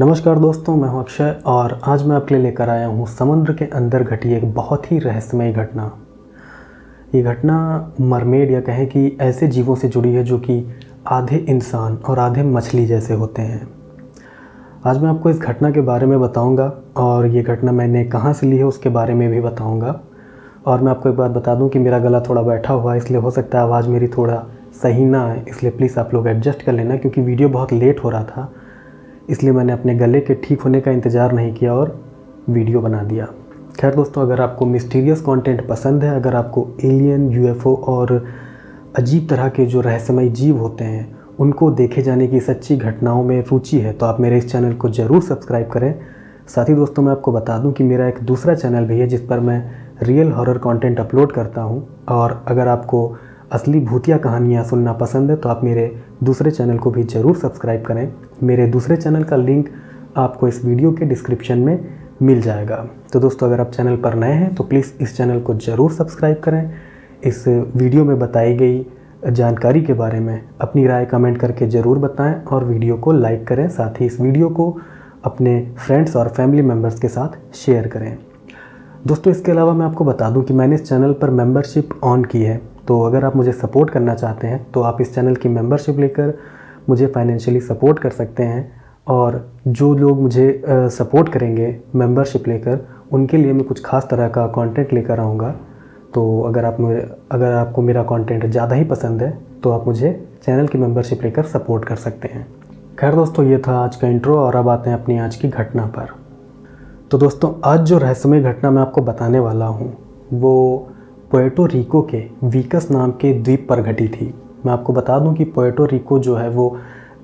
नमस्कार दोस्तों, मैं हूं अक्षय और आज मैं आपके लिए लेकर आया हूं समुद्र के अंदर घटी एक बहुत ही रहस्यमय घटना। ये घटना मरमेड या कहें कि ऐसे जीवों से जुड़ी है जो कि आधे इंसान और आधे मछली जैसे होते हैं। आज मैं आपको इस घटना के बारे में बताऊंगा और ये घटना मैंने कहाँ से ली है उसके बारे में भी बताऊंगा। और मैं आपको एक बात बता दूं कि मेरा गला थोड़ा बैठा हुआ है, इसलिए हो सकता है आवाज़ मेरी थोड़ा सही ना है, इसलिए प्लीज़ आप लोग एडजस्ट कर लेना, क्योंकि वीडियो बहुत लेट हो रहा था, इसलिए मैंने अपने गले के ठीक होने का इंतज़ार नहीं किया और वीडियो बना दिया। खैर दोस्तों, अगर आपको मिस्टीरियस कंटेंट पसंद है, अगर आपको एलियन, यूएफओ और अजीब तरह के जो रहस्यमय जीव होते हैं उनको देखे जाने की सच्ची घटनाओं में रुचि है, तो आप मेरे इस चैनल को ज़रूर सब्सक्राइब करें। साथ ही दोस्तों, मैं आपको बता दूं कि मेरा एक दूसरा चैनल भी है जिस पर मैं रियल हॉरर कंटेंट अपलोड करता हूं, और अगर आपको असली भूतिया कहानियाँ सुनना पसंद है तो आप मेरे दूसरे चैनल को भी ज़रूर सब्सक्राइब करें। मेरे दूसरे चैनल का लिंक आपको इस वीडियो के डिस्क्रिप्शन में मिल जाएगा। तो दोस्तों, अगर आप चैनल पर नए हैं तो प्लीज़ इस चैनल को ज़रूर सब्सक्राइब करें। इस वीडियो में बताई गई जानकारी के बारे में अपनी राय कमेंट करके ज़रूर बताएं और वीडियो को लाइक करें। साथ ही इस वीडियो को अपने फ्रेंड्स और फैमिली मेम्बर्स के साथ शेयर करें। दोस्तों, इसके अलावा मैं आपको बता दूं कि मैंने इस चैनल पर मेंबरशिप ऑन की है, तो अगर आप मुझे सपोर्ट करना चाहते हैं तो आप इस चैनल की मेंबरशिप लेकर मुझे फाइनेंशियली सपोर्ट कर सकते हैं। और जो लोग मुझे सपोर्ट करेंगे मेंबरशिप लेकर, उनके लिए मैं कुछ खास तरह का कंटेंट लेकर आऊँगा। तो अगर आपको मेरा कंटेंट ज़्यादा ही पसंद है तो आप मुझे चैनल की मेंबरशिप लेकर सपोर्ट कर सकते हैं। खैर दोस्तों, ये था आज का इंट्रो और अब आते हैं अपनी आज की घटना पर। तो दोस्तों, आज जो रहस्यमय घटना मैं आपको बताने वाला हूँ वो पुएर्टो रिको के वीकस नाम के द्वीप पर घटी थी। मैं आपको बता दूं कि पुएर्टो रिको जो है वो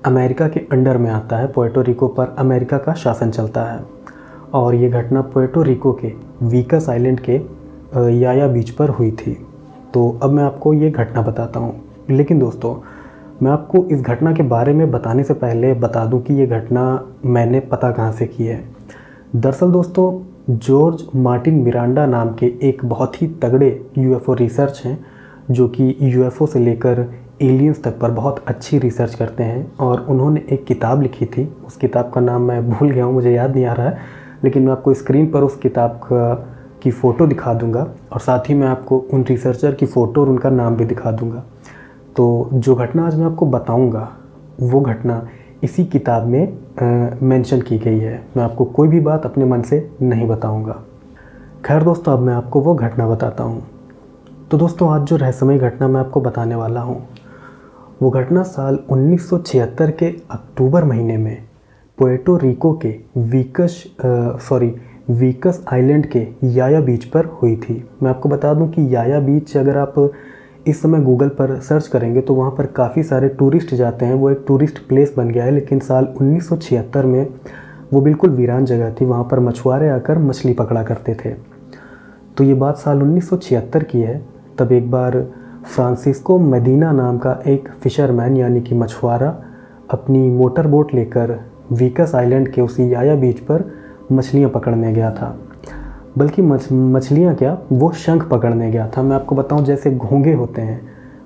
अमेरिका के अंडर में आता है। पुएर्टो रिको पर अमेरिका का शासन चलता है और ये घटना पुएर्टो रिको के वीकस आइलैंड के याया बीच पर हुई थी। तो अब मैं आपको ये घटना बताता हूँ, लेकिन दोस्तों मैं आपको इस घटना के बारे में बताने से पहले बता दूँ कि ये घटना मैंने पता कहाँ से की है। दरअसल दोस्तों, जॉर्ज मार्टिन मिरांडा नाम के एक बहुत ही तगड़े यूएफओ रिसर्च हैं जो कि यूएफओ से लेकर एलियंस तक पर बहुत अच्छी रिसर्च करते हैं, और उन्होंने एक किताब लिखी थी। उस किताब का नाम मैं भूल गया हूँ, मुझे याद नहीं आ रहा है, लेकिन मैं आपको स्क्रीन पर उस किताब की फ़ोटो दिखा दूँगा और साथ ही मैं आपको उन रिसर्चर की फ़ोटो और उनका नाम भी दिखा दूँगा। तो जो घटना आज मैं आपको बताऊँगा वो घटना इसी किताब में मेंशन की गई है। मैं आपको कोई भी बात अपने मन से नहीं बताऊंगा। खैर दोस्तों, अब मैं आपको वो घटना बताता हूँ। तो दोस्तों, आज जो रहस्यमय घटना मैं आपको बताने वाला हूँ वो घटना साल 1976 के अक्टूबर महीने में पुएर्टो रिको के वीकस आइलैंड के याया बीच पर हुई थी। मैं आपको बता दूं कि याया बीच अगर आप इस समय गूगल पर सर्च करेंगे तो वहाँ पर काफ़ी सारे टूरिस्ट जाते हैं। वो एक टूरिस्ट प्लेस बन गया है, लेकिन साल 1976 में वो बिल्कुल वीरान जगह थी। वहाँ पर मछुआरे आकर मछली पकड़ा करते थे। तो ये बात साल 1976 की है। तब एक बार फ्रांसिस्को मदीना नाम का एक फ़िशरमैन यानी कि मछुआरा अपनी मोटर बोट लेकर वीकस आइलैंड के उसी याया बीच पर मछलियाँ पकड़ने गया था। बल्कि मछलियाँ क्या, वो शंख पकड़ने गया था। मैं आपको बताऊं, जैसे घोंगे होते हैं,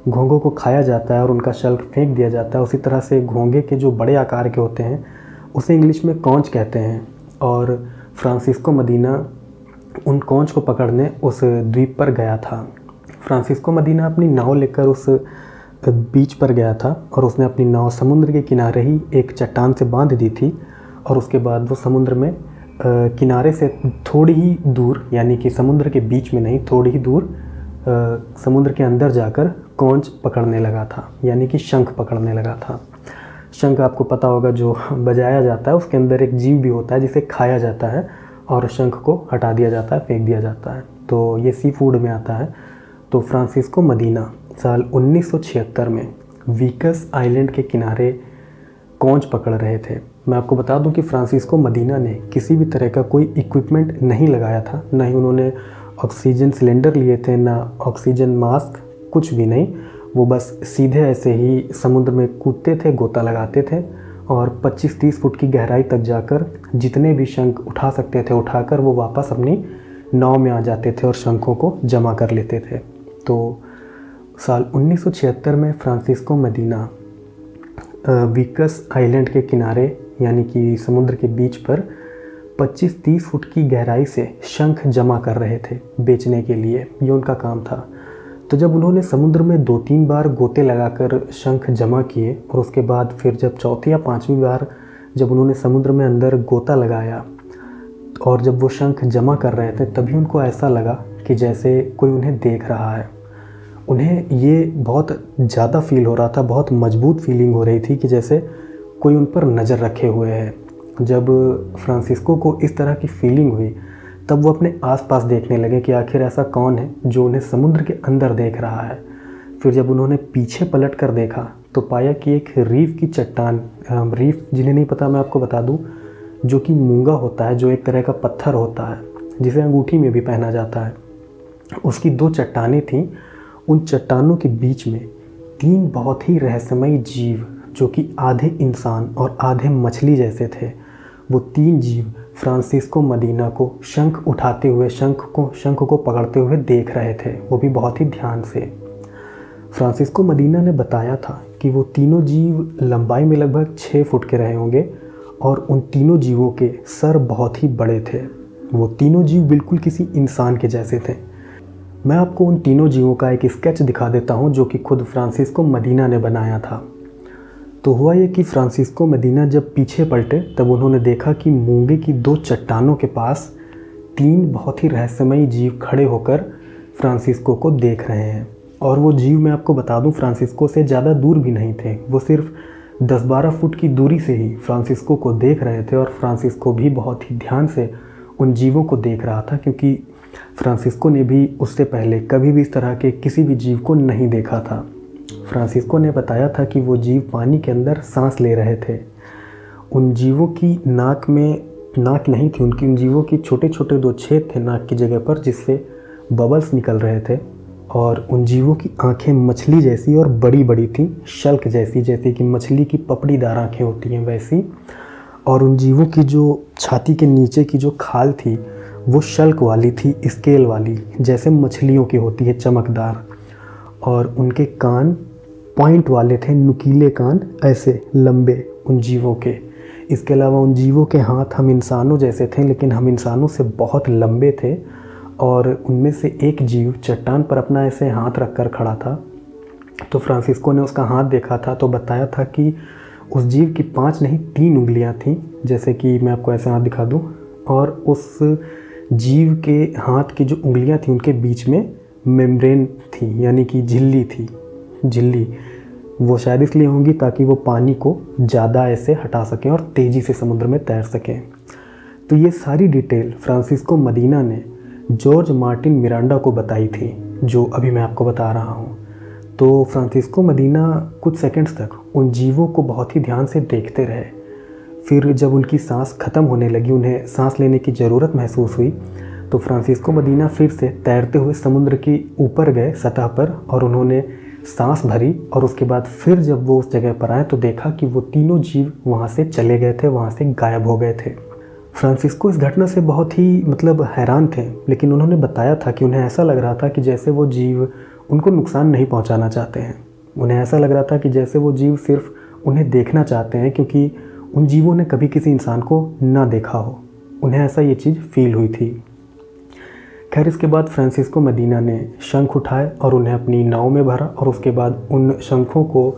घोंगों को खाया जाता है और उनका शंख फेंक दिया जाता है, उसी तरह से घोंगे के जो बड़े आकार के होते हैं उसे इंग्लिश में कॉन्च कहते हैं। और फ्रांसिस्को मदीना उन कॉन्च को पकड़ने उस द्वीप पर गया था। फ्रांसिस्को मदीना अपनी नाव लेकर उस बीच पर गया था और उसने अपनी नाव समुद्र के किनारे ही एक चट्टान से बांध दी थी, और उसके बाद वो समुद्र में किनारे से थोड़ी ही दूर, यानी कि समुद्र के बीच में नहीं, थोड़ी ही दूर समुद्र के अंदर जाकर कॉन्च पकड़ने लगा था, यानी कि शंख पकड़ने लगा था। शंख आपको पता होगा जो बजाया जाता है, उसके अंदर एक जीव भी होता है जिसे खाया जाता है और शंख को हटा दिया जाता है, फेंक दिया जाता है। तो ये सी फूड में आता है। तो फ्रांसिस्को मदीना साल 1976 में वीकस आइलैंड के किनारे कॉन्च पकड़ रहे थे। मैं आपको बता दूं कि फ्रांसिस्को मदीना ने किसी भी तरह का कोई इक्विपमेंट नहीं लगाया था, ना ही उन्होंने ऑक्सीजन सिलेंडर लिए थे, ना ऑक्सीजन मास्क, कुछ भी नहीं। वो बस सीधे ऐसे ही समुद्र में कूदते थे, गोता लगाते थे और 25-30 फुट की गहराई तक जाकर जितने भी शंख उठा सकते थे उठाकर वो वापस अपनी नाव में आ जाते थे और शंखों को जमा कर लेते थे। तो साल 1976 में फ्रांसिस्को मदीना वीकस आइलैंड के किनारे यानी कि समुद्र के बीच पर 25-30 फुट की गहराई से शंख जमा कर रहे थे बेचने के लिए। ये उनका काम था। तो जब उन्होंने समुद्र में 2-3 बार गोते लगाकर शंख जमा किए और उसके बाद फिर जब चौथी या पांचवी बार जब उन्होंने समुद्र में अंदर गोता लगाया और जब वो शंख जमा कर रहे थे, तभी उनको ऐसा लगा कि जैसे कोई उन्हें देख रहा है। उन्हें ये बहुत ज़्यादा फील हो रहा था, बहुत मजबूत फीलिंग हो रही थी कि जैसे कोई उन पर नज़र रखे हुए है। जब फ्रांसिस्को को इस तरह की फीलिंग हुई, तब वो अपने आसपास देखने लगे कि आखिर ऐसा कौन है जो उन्हें समुद्र के अंदर देख रहा है। फिर जब उन्होंने पीछे पलट कर देखा तो पाया कि एक रीफ की चट्टान, रीफ जिन्हें नहीं पता मैं आपको बता दूं, जो कि मूंगा होता है, जो एक तरह का पत्थर होता है जिसे अंगूठी में भी पहना जाता है, उसकी 2 चट्टानें थीं। उन चट्टानों के बीच में 3 बहुत ही रहस्यमयी जीव, जो कि आधे इंसान और आधे मछली जैसे थे, वो 3 जीव फ्रांसिस्को मदीना को शंख उठाते हुए, शंख को पकड़ते हुए देख रहे थे, वो भी बहुत ही ध्यान से। फ्रांसिस्को मदीना ने बताया था कि वो तीनों जीव लंबाई में लगभग 6 फुट के रहे होंगे और उन तीनों जीवों के सर बहुत ही बड़े थे। वो तीनों जीव बिल्कुल किसी इंसान के जैसे थे। मैं आपको उन तीनों जीवों का एक स्केच दिखा देता हूँ जो कि खुद फ्रांसिस्को मदीना ने बनाया था। तो हुआ ये कि फ्रांसिस्को मदीना जब पीछे पलटे तब उन्होंने देखा कि मूंगे की 2 चट्टानों के पास 3 बहुत ही रहस्यमयी जीव खड़े होकर फ्रांसिस्को को देख रहे हैं। और वो जीव, मैं आपको बता दूं, फ्रांसिस्को से ज़्यादा दूर भी नहीं थे। वो सिर्फ 10-12 फुट की दूरी से ही फ्रांसिस्को को देख रहे थे और फ्रांसिस्को भी बहुत ही ध्यान से उन जीवों को देख रहा था, क्योंकि फ्रांसिस्को ने भी उससे पहले कभी भी इस तरह के किसी भी जीव को नहीं देखा था। फ्रांसिस्को ने बताया था कि वो जीव पानी के अंदर सांस ले रहे थे। उन जीवों की नाक नहीं थी, उन जीवों की छोटे छोटे 2 छेद थे नाक की जगह पर, जिससे बबल्स निकल रहे थे। और उन जीवों की आंखें मछली जैसी और बड़ी बड़ी थी, शल्क जैसी, जैसे कि मछली की पपड़ीदार आंखें होती हैं वैसी। और उन जीवों की जो छाती के नीचे की जो खाल थी वो शल्क वाली थी, स्केल वाली, जैसे मछलियों की होती है, चमकदार। और उनके कान पॉइंट वाले थे, नुकीले कान ऐसे लंबे उन जीवों के। इसके अलावा उन जीवों के हाथ हम इंसानों जैसे थे, लेकिन हम इंसानों से बहुत लंबे थे। और उनमें से एक जीव चट्टान पर अपना ऐसे हाथ रखकर खड़ा था। तो फ्रांसिस्को ने उसका हाथ देखा था तो बताया था कि उस जीव की 5 नहीं 3 उंगलियां थीं, जैसे कि मैं आपको ऐसे हाथ दिखा दूं। और उस जीव के हाथ की जो उंगलियां थी उनके बीच में मेम्ब्रेन थी, यानी कि झिल्ली थी। झिल्ली वो शायद इसलिए होंगी ताकि वो पानी को ज़्यादा ऐसे हटा सकें और तेज़ी से समुद्र में तैर सकें। तो ये सारी डिटेल फ्रांसिस्को मदीना ने जॉर्ज मार्टिन मिरांडा को बताई थी, जो अभी मैं आपको बता रहा हूँ। तो फ्रांसिस्को मदीना कुछ सेकंड्स तक उन जीवों को बहुत ही ध्यान से देखते रहे। फिर जब उनकी सांस ख़त्म होने लगी, उन्हें सांस लेने की ज़रूरत महसूस हुई, तो फ्रांसिस्को मदीना फिर से तैरते हुए समुद्र के ऊपर गए सतह पर और उन्होंने सांस भरी। और उसके बाद फिर जब वो उस जगह पर आए तो देखा कि वो तीनों जीव वहाँ से चले गए थे, वहाँ से गायब हो गए थे। फ्रांसिस्को इस घटना से बहुत ही हैरान थे, लेकिन उन्होंने बताया था कि उन्हें ऐसा लग रहा था कि जैसे वो जीव उनको नुकसान नहीं पहुंचाना चाहते हैं। उन्हें ऐसा लग रहा था कि जैसे वो जीव सिर्फ उन्हें देखना चाहते हैं, क्योंकि उन जीवों ने कभी किसी इंसान को ना देखा हो। उन्हें ऐसा ये चीज़ फील हुई थी। खैर, इसके बाद फ्रांसिस्को मदीना ने शंख उठाए और उन्हें अपनी नाव में भरा और उसके बाद उन शंखों को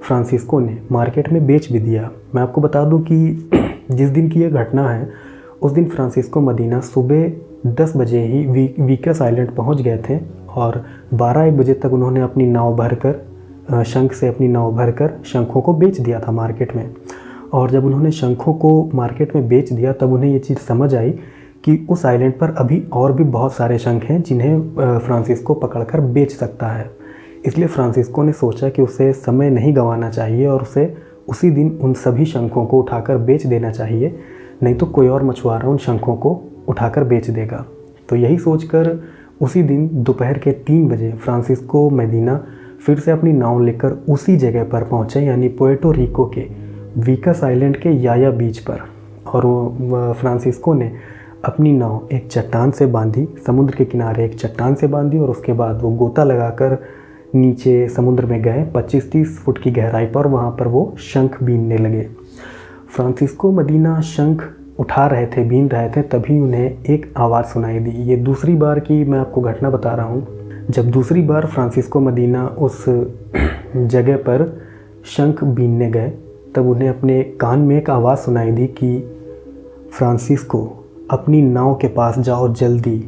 फ्रांसिस्को ने मार्केट में बेच भी दिया। मैं आपको बता दूं कि जिस दिन की यह घटना है उस दिन फ्रांसिस्को मदीना सुबह 10 बजे ही वीकस आइलैंड पहुंच गए थे और 12-1 बजे तक उन्होंने अपनी नाव भरकर शंख से अपनी नाव भरकर शंखों को बेच दिया था मार्केट में। और जब उन्होंने शंखों को मार्केट में बेच दिया तब उन्हें ये चीज़ समझ आई कि उस आइलैंड पर अभी और भी बहुत सारे शंख हैं जिन्हें फ्रांसिस्को पकड़कर बेच सकता है। इसलिए फ्रांसिस्को ने सोचा कि उसे समय नहीं गंवाना चाहिए और उसे उसी दिन उन सभी शंखों को उठाकर बेच देना चाहिए, नहीं तो कोई और मछुआरा उन शंखों को उठाकर बेच देगा। तो यही सोचकर उसी दिन दोपहर के 3 बजे फ्रांसिस्को मदीना फिर से अपनी नाव लेकर उसी जगह पर पहुँचे, यानी पुएर्टो रिको के वीकस आइलैंड के याया बीच पर। और फ्रांसिस्को ने अपनी नाव एक चट्टान से बांधी, समुद्र के किनारे एक चट्टान से बांधी और उसके बाद वो गोता लगाकर नीचे समुद्र में गए 25-30 फुट की गहराई पर। वहाँ पर वो शंख बीनने लगे। फ्रांसिस्को मदीना शंख उठा रहे थे, बीन रहे थे, तभी उन्हें एक आवाज़ सुनाई दी। ये दूसरी बार की मैं आपको घटना बता रहा हूँ। जब दूसरी बार फ्रांसिस्को मदीना उस जगह पर शंख बीनने गए, तब उन्हें अपने कान में एक आवाज़ सुनाई दी कि फ्रांसिस्को, अपनी नाव के पास जाओ जल्दी,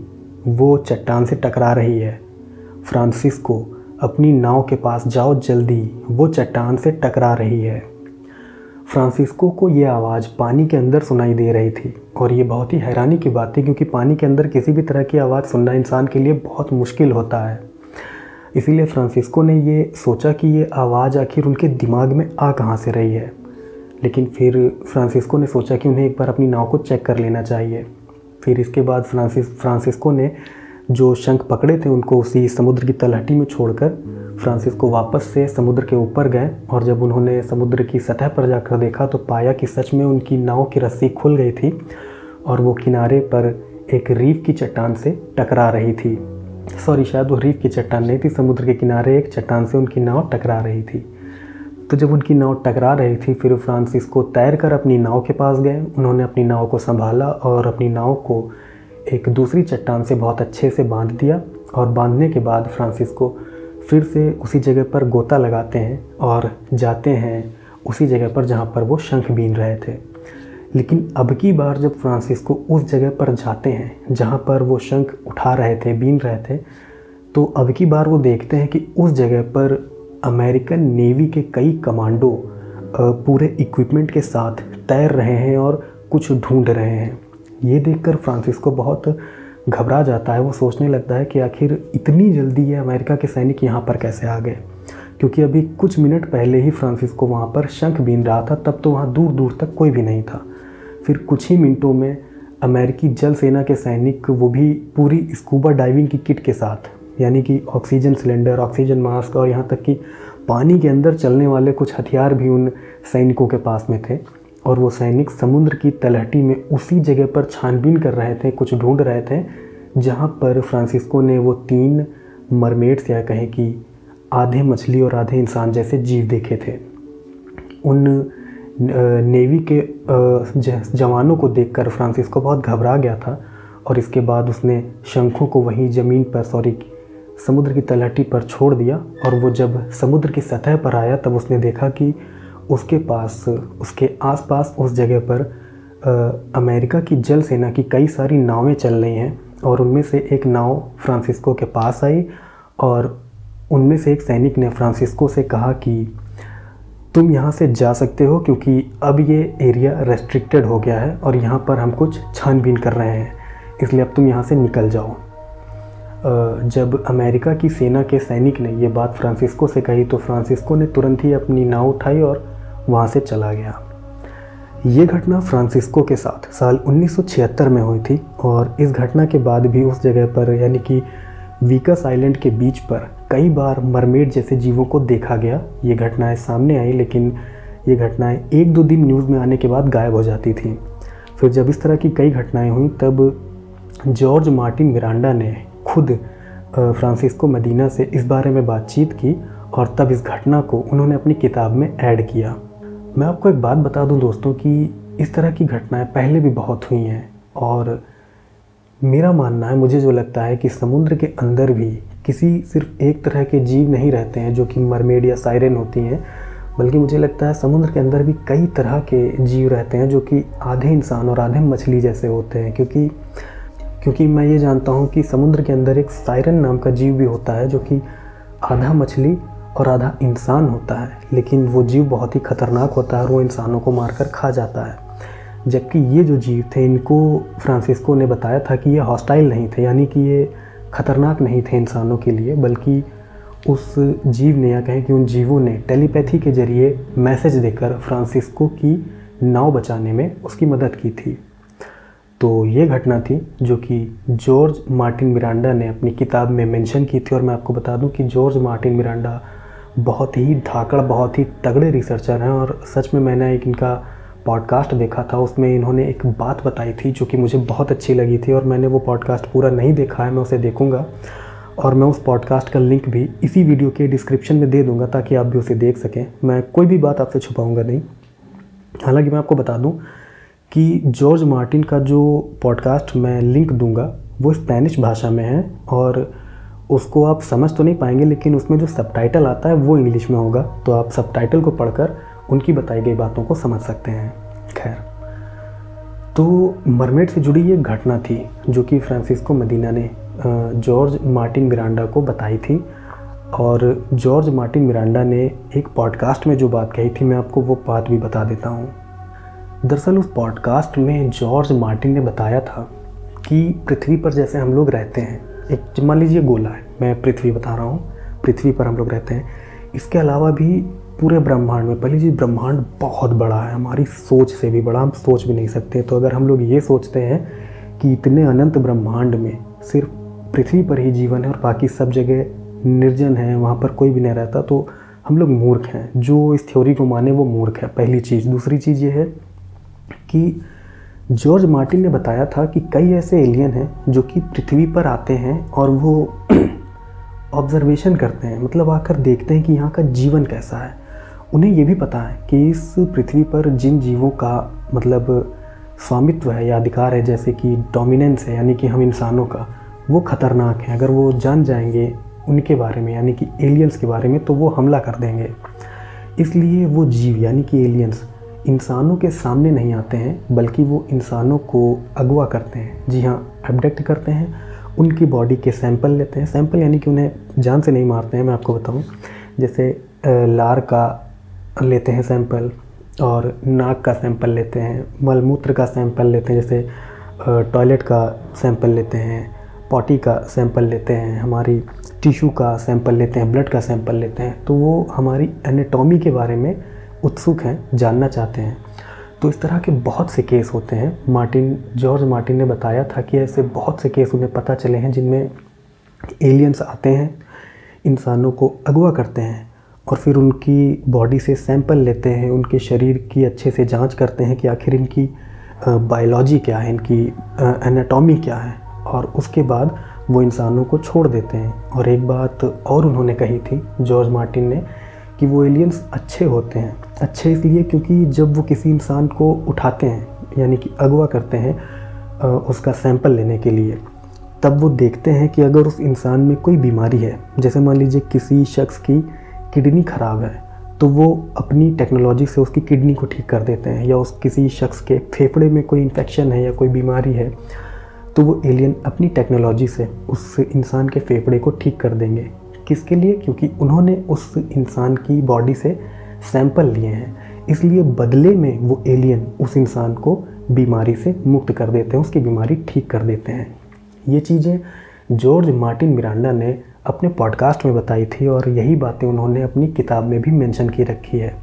वो चट्टान से टकरा रही है। फ्रांसिस्को, अपनी नाव के पास जाओ जल्दी, वो चट्टान से टकरा रही है। फ्रांसिस्को को ये आवाज़ पानी के अंदर सुनाई दे रही थी और ये बहुत ही हैरानी की बात थी, क्योंकि पानी के अंदर किसी भी तरह की आवाज़ सुनना इंसान के लिए बहुत मुश्किल होता है। इसीलिए फ्रांसिस्को ने ये सोचा कि ये आवाज़ आखिर उनके दिमाग में आ कहाँ से रही है। लेकिन फिर फ्रांसिस्को ने सोचा कि उन्हें एक बार अपनी नाव को चेक कर लेना चाहिए। फिर इसके बाद फ्रांसिस्को ने जो शंख पकड़े थे उनको उसी समुद्र की तलहटी में छोड़कर फ्रांसिस्को वापस से समुद्र के ऊपर गए। और जब उन्होंने समुद्र की सतह पर जाकर देखा तो पाया कि सच में उनकी नाव की रस्सी खुल गई थी और वो किनारे पर एक रीफ की चट्टान से टकरा रही थी। सॉरी, शायद वो रीफ की चट्टान नहीं थी, समुद्र के किनारे एक चट्टान से उनकी नाव टकरा रही थी। तो जब उनकी नाव टकरा रही थी, फिर फ्रांसिस्को तैर कर अपनी नाव के पास गए। उन्होंने अपनी नाव को संभाला और अपनी नाव को एक दूसरी चट्टान से बहुत अच्छे से बांध दिया। और बांधने के बाद फ्रांसिस्को फिर से उसी जगह पर गोता लगाते हैं और जाते हैं उसी जगह पर जहाँ पर वो शंख बीन रहे थे। लेकिन अब की बार जब फ्रांसिस्को उस जगह पर जाते हैं जहाँ पर वो शंख उठा रहे थे, बीन रहे थे, तो अब की बार वो देखते हैं कि उस जगह पर अमेरिकन नेवी के कई कमांडो पूरे इक्विपमेंट के साथ तैर रहे हैं और कुछ ढूंढ रहे हैं। ये देखकर फ्रांसिस्को बहुत घबरा जाता है। वो सोचने लगता है कि आखिर इतनी जल्दी ये अमेरिका के सैनिक यहाँ पर कैसे आ गए, क्योंकि अभी कुछ मिनट पहले ही फ्रांसिस्को वहाँ पर शंख बीन रहा था, तब तो वहाँ दूर दूर तक कोई भी नहीं था। फिर कुछ ही मिनटों में अमेरिकी जल सेना के सैनिक, वो भी पूरी स्कूबा डाइविंग की किट के साथ, यानी कि ऑक्सीजन सिलेंडर, ऑक्सीजन मास्क और यहाँ तक कि पानी के अंदर चलने वाले कुछ हथियार भी उन सैनिकों के पास में थे। और वो सैनिक समुद्र की तलहटी में उसी जगह पर छानबीन कर रहे थे, कुछ ढूंढ रहे थे जहाँ पर फ्रांसिस्को ने वो 3 मरमेड्स, या कहें कि आधे मछली और आधे इंसान जैसे जीव देखे थे। उन नेवी के जवानों को देखकर फ्रांसिस्को बहुत घबरा गया था और इसके बाद उसने शंखों को वहीं ज़मीन पर, समुद्र की तलहटी पर छोड़ दिया। और वो जब समुद्र की सतह पर आया तब उसने देखा कि उसके पास, उसके आसपास उस जगह पर अमेरिका की जल सेना की कई सारी नावें चल रही हैं। और उनमें से एक नाव फ्रांसिस्को के पास आई और उनमें से एक सैनिक ने फ्रांसिस्को से कहा कि तुम यहाँ से जा सकते हो, क्योंकि अब ये एरिया रेस्ट्रिक्टेड हो गया है और यहाँ पर हम कुछ छानबीन कर रहे हैं, इसलिए अब तुम यहाँ से निकल जाओ। जब अमेरिका की सेना के सैनिक ने ये बात फ्रांसिस्को से कही तो फ्रांसिस्को ने तुरंत ही अपनी नाव उठाई और वहाँ से चला गया। ये घटना फ्रांसिस्को के साथ साल 1976 में हुई थी और इस घटना के बाद भी उस जगह पर, यानी कि वीकस आइलैंड के बीच पर कई बार मरमेड जैसे जीवों को देखा गया। ये घटनाएं सामने आई, लेकिन ये घटनाएं 1-2 दिन न्यूज़ में आने के बाद गायब हो जाती थी। फिर जब इस तरह की कई घटनाएं हुई तब जॉर्ज मार्टिन मिरांडा ने खुद फ्रांसिस्को मदीना से इस बारे में बातचीत की और तब इस घटना को उन्होंने अपनी किताब में ऐड किया। मैं आपको एक बात बता दूं दोस्तों कि इस तरह की घटनाएं पहले भी बहुत हुई हैं और मेरा मानना है, मुझे जो लगता है कि समुद्र के अंदर भी किसी सिर्फ एक तरह के जीव नहीं रहते हैं जो कि मरमेड या सायरन होती हैं, बल्कि मुझे लगता है समुद्र के अंदर भी कई तरह के जीव रहते हैं जो कि आधे इंसान और आधे मछली जैसे होते हैं। क्योंकि मैं ये जानता हूँ कि समुद्र के अंदर एक सायरन नाम का जीव भी होता है जो कि आधा मछली और आधा इंसान होता है, लेकिन वो जीव बहुत ही खतरनाक होता है और वो इंसानों को मारकर खा जाता है। जबकि ये जो जीव थे, इनको फ्रांसिस्को ने बताया था कि ये हॉस्टाइल नहीं थे, यानी कि ये खतरनाक नहीं थे इंसानों के लिए, बल्कि उस जीव ने, या कहें कि उन जीवों ने टेलीपैथी के ज़रिए मैसेज देकर फ्रांसिस्को की नाव बचाने में उसकी मदद की थी। तो ये घटना थी जो कि जॉर्ज मार्टिन मिरांडा ने अपनी किताब में मेंशन की थी। और मैं आपको बता दूं कि जॉर्ज मार्टिन मिरांडा बहुत ही धाकड़, बहुत ही तगड़े रिसर्चर हैं और सच में मैंने एक इनका पॉडकास्ट देखा था, उसमें इन्होंने एक बात बताई थी जो कि मुझे बहुत अच्छी लगी थी और मैंने वो पॉडकास्ट पूरा नहीं देखा है, मैं उसे देखूंगा और मैं उस पॉडकास्ट का लिंक भी इसी वीडियो के डिस्क्रिप्शन में दे दूंगा ताकि आप भी उसे देख सकें। मैं कोई भी बात आपसे छुपाऊंगा नहीं। हालांकि मैं आपको बता दूं कि जॉर्ज मार्टिन का जो पॉडकास्ट मैं लिंक दूंगा वो स्पेनिश भाषा में है और उसको आप समझ तो नहीं पाएंगे, लेकिन उसमें जो सबटाइटल आता है वो इंग्लिश में होगा, तो आप सबटाइटल को पढ़कर उनकी बताई गई बातों को समझ सकते हैं। खैर, तो मरमेड से जुड़ी ये घटना थी जो कि फ्रांसिस्को मदीना ने जॉर्ज मार्टिन मिरांडा को बताई थी। और जॉर्ज मार्टिन मिरांडा ने एक पॉडकास्ट में जो बात कही थी, मैं आपको वो बात भी बता देता हूँ। दरअसल उस पॉडकास्ट में जॉर्ज मार्टिन ने बताया था कि पृथ्वी पर जैसे हम लोग रहते हैं, एक मान लीजिए गोला है, मैं पृथ्वी बता रहा हूँ, पृथ्वी पर हम लोग रहते हैं, इसके अलावा भी पूरे ब्रह्मांड में, पहले जी ब्रह्मांड बहुत बड़ा है, हमारी सोच से भी बड़ा, हम सोच भी नहीं सकते। तो अगर हम लोग ये सोचते हैं कि इतने अनंत ब्रह्मांड में सिर्फ पृथ्वी पर ही जीवन है और बाकी सब जगह निर्जन है, वहाँ पर कोई भी नहीं रहता, तो हम लोग मूर्ख हैं। जो इस थ्योरी को माने वो मूर्ख है, पहली चीज़। दूसरी चीज़ ये है कि जॉर्ज मार्टिन ने बताया था कि कई ऐसे एलियन हैं जो कि पृथ्वी पर आते हैं और वो ऑब्जर्वेशन करते हैं, मतलब आकर देखते हैं कि यहाँ का जीवन कैसा है। उन्हें ये भी पता है कि इस पृथ्वी पर जिन जीवों का मतलब स्वामित्व है या अधिकार है, जैसे कि डोमिनेंस है, यानी कि हम इंसानों का, वो ख़तरनाक है। अगर वो जान जाएंगे उनके बारे में, यानी कि एलियंस के बारे में, तो वो हमला कर देंगे। इसलिए वो जीव यानी कि एलियंस इंसानों के सामने नहीं आते हैं, बल्कि वो इंसानों को अगवा करते हैं। जी हाँ, अबडक्ट करते हैं, उनकी बॉडी के सैंपल लेते हैं। सैंपल यानी कि उन्हें जान से नहीं मारते हैं। मैं आपको बताऊं, जैसे लार का लेते हैं सैंपल, और नाक का सैंपल लेते हैं, मलमूत्र का सैंपल लेते हैं, जैसे टॉयलेट का सैंपल लेते हैं, पॉटी का सैंपल लेते हैं, हमारी टिश्यू का सैंपल लेते हैं, ब्लड का सैंपल लेते हैं। तो वो हमारी एनाटॉमी के बारे में उत्सुक हैं, जानना चाहते हैं। तो इस तरह के बहुत से केस होते हैं। जॉर्ज मार्टिन ने बताया था कि ऐसे बहुत से केस उन्हें पता चले हैं जिनमें एलियंस आते हैं, इंसानों को अगवा करते हैं और फिर उनकी बॉडी से सैंपल लेते हैं, उनके शरीर की अच्छे से जांच करते हैं कि आखिर इनकी बायोलॉजी क्या है, इनकी एनाटॉमी क्या है, और उसके बाद वो इंसानों को छोड़ देते हैं। और एक बात और उन्होंने कही थी जॉर्ज मार्टिन ने कि वो एलियंस अच्छे होते हैं। अच्छे इसलिए क्योंकि जब वो किसी इंसान को उठाते हैं, यानी कि अगवा करते हैं उसका सैंपल लेने के लिए, तब वो देखते हैं कि अगर उस इंसान में कोई बीमारी है, जैसे मान लीजिए किसी शख्स की किडनी ख़राब है, तो वो अपनी टेक्नोलॉजी से उसकी किडनी को ठीक कर देते हैं, या उस किसी शख्स के फेफड़े में कोई इन्फेक्शन है या कोई बीमारी है, तो वो एलियन अपनी टेक्नोलॉजी से उस इंसान के फेफड़े को ठीक कर देंगे। किसके लिए? क्योंकि उन्होंने उस इंसान की बॉडी से सैंपल लिए हैं, इसलिए बदले में वो एलियन उस इंसान को बीमारी से मुक्त कर देते हैं, उसकी बीमारी ठीक कर देते हैं। ये चीज़ें जॉर्ज मार्टिन मिरांडा ने अपने पॉडकास्ट में बताई थी और यही बातें उन्होंने अपनी किताब में भी मेंशन की रखी है।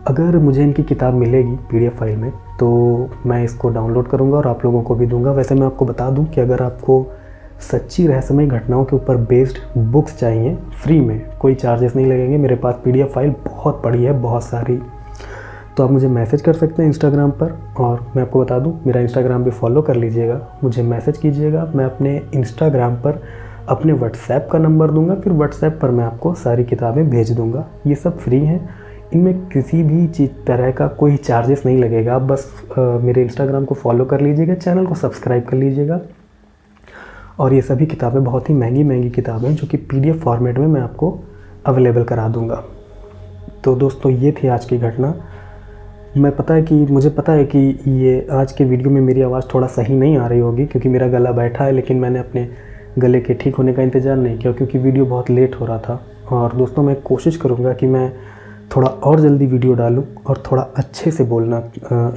अगर मुझे इनकी किताब मिलेगी PDF फाइल में तो मैं इसको डाउनलोड करूँगा और आप लोगों को भी दूंगा। वैसे मैं आपको बता दूं कि अगर आपको सच्ची रहस्यमय घटनाओं के ऊपर बेस्ड बुक्स चाहिए फ्री में, कोई चार्जेस नहीं लगेंगे, मेरे पास PDF फाइल बहुत पड़ी है, बहुत सारी, तो आप मुझे मैसेज कर सकते हैं इंस्टाग्राम पर। और मैं आपको बता दूं, मेरा इंस्टाग्राम भी फॉलो कर लीजिएगा, मुझे मैसेज कीजिएगा। मैं अपने इंस्टाग्राम पर अपने व्हाट्सएप का नंबर दूंगा, फिर व्हाट्सएप पर मैं आपको सारी किताबें भेज दूंगा। ये सब फ्री हैं, इनमें किसी भी तरह का कोई चार्जेस नहीं लगेगा। आप बस मेरे इंस्टाग्राम को फॉलो कर लीजिएगा, चैनल को सब्सक्राइब कर लीजिएगा। और ये सभी किताबें बहुत ही महंगी महंगी किताबें जो कि PDF फॉर्मेट में मैं आपको अवेलेबल करा दूंगा। तो दोस्तों, ये थी आज की घटना। मुझे पता है कि ये आज के वीडियो में मेरी आवाज़ थोड़ा सही नहीं आ रही होगी क्योंकि मेरा गला बैठा है, लेकिन मैंने अपने गले के ठीक होने का इंतज़ार नहीं किया क्योंकि वीडियो बहुत लेट हो रहा था। और दोस्तों, मैं कोशिश करूँगा कि मैं थोड़ा और जल्दी वीडियो डालूं और थोड़ा अच्छे से बोलना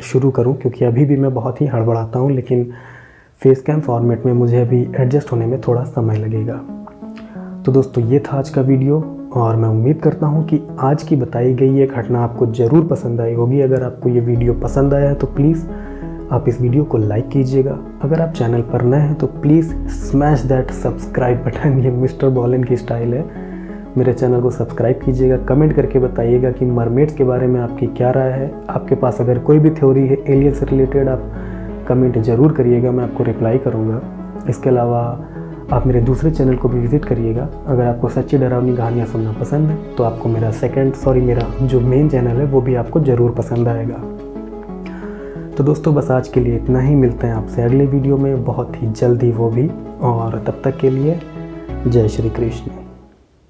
शुरू करूं, क्योंकि अभी भी मैं बहुत ही हड़बड़ाता हूं, लेकिन फेस कैम फॉर्मेट में मुझे अभी एडजस्ट होने में थोड़ा समय लगेगा। तो दोस्तों, ये था आज का वीडियो और मैं उम्मीद करता हूं कि आज की बताई गई ये घटना आपको ज़रूर पसंद आई होगी। अगर आपको ये वीडियो पसंद आया है तो प्लीज़ आप इस वीडियो को लाइक कीजिएगा। अगर आप चैनल पर नए हैं तो please smash that subscribe button. ये मिस्टर बॉलन की स्टाइल है। मेरे चैनल को सब्सक्राइब कीजिएगा, कमेंट करके बताइएगा कि मरमेड्स के बारे में आपकी क्या राय है। आपके पास अगर कोई भी थ्योरी है एलियन से रिलेटेड, आप कमेंट ज़रूर करिएगा, मैं आपको रिप्लाई करूँगा। इसके अलावा आप मेरे दूसरे चैनल को भी विज़िट करिएगा। अगर आपको सच्ची डरावनी कहानियाँ सुनना पसंद है तो आपको मेरा मेरा जो मेन चैनल है वो भी आपको ज़रूर पसंद आएगा। तो दोस्तों बस आज के लिए इतना ही। मिलते हैं आपसे अगले वीडियो में बहुत ही जल्दी वो भी, और तब तक के लिए जय श्री कृष्ण।